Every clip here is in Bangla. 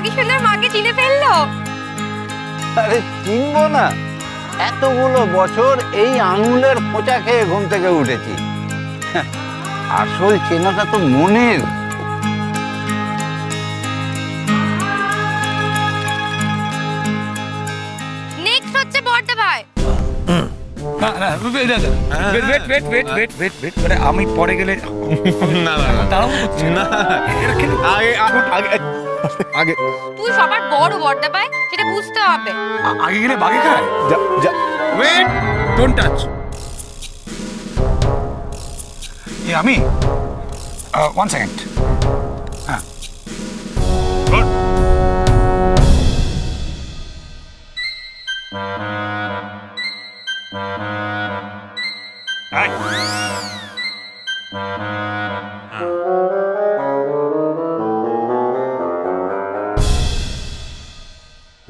কি সুন্দর মাকে চিনে ফেললো। আরে চিনবো না, এতগুলো বছর এই আঙুলের খোঁচা খেয়ে ঘুম থেকে উঠেছি। আসল চেনাটা তো মনের। নেক্সট হচ্ছে বড়দা ভাই। আমি পরে গেলে আগে তুই সবার বড় বড়দা ভাই, সেটা বুঝতে হবে। আগে গেলে বাগে খায়। Wait, don't touch. আমি 1 সেকেন্ড। হ্যাঁ, গুড।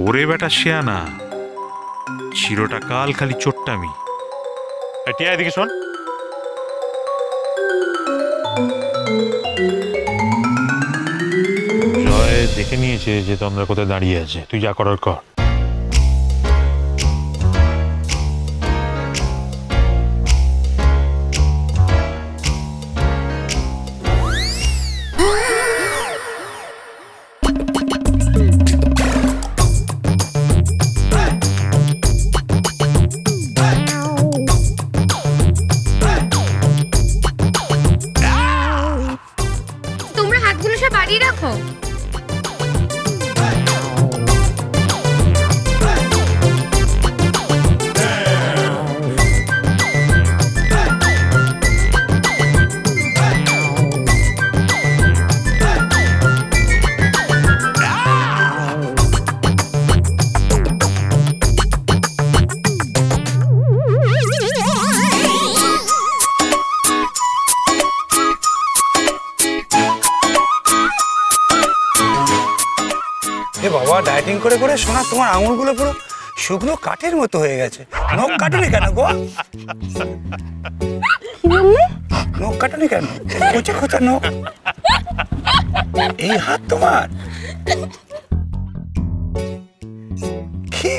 ওরে বেটা শিয়ানা, চিরটা কাল খালি চোট্টামি। টিয়া এদিকে শোন। জয় দেখে নিয়েছে যে তোমরা কোথায় দাঁড়িয়ে আছে, তুই যা করার কর। তোমরা হাতগুলো সব বাড়িয়ে রাখো। বাবা, ডায়েটিং করে করে শোনা তোমার আঙুলগুলো পুরো শুকনো কাঠের মতো হয়ে গেছে। নখ কাটনি কেন গো? নখ কাটনি কেন? খোঁচা খোঁচা নখ। এই হাত তোমার কি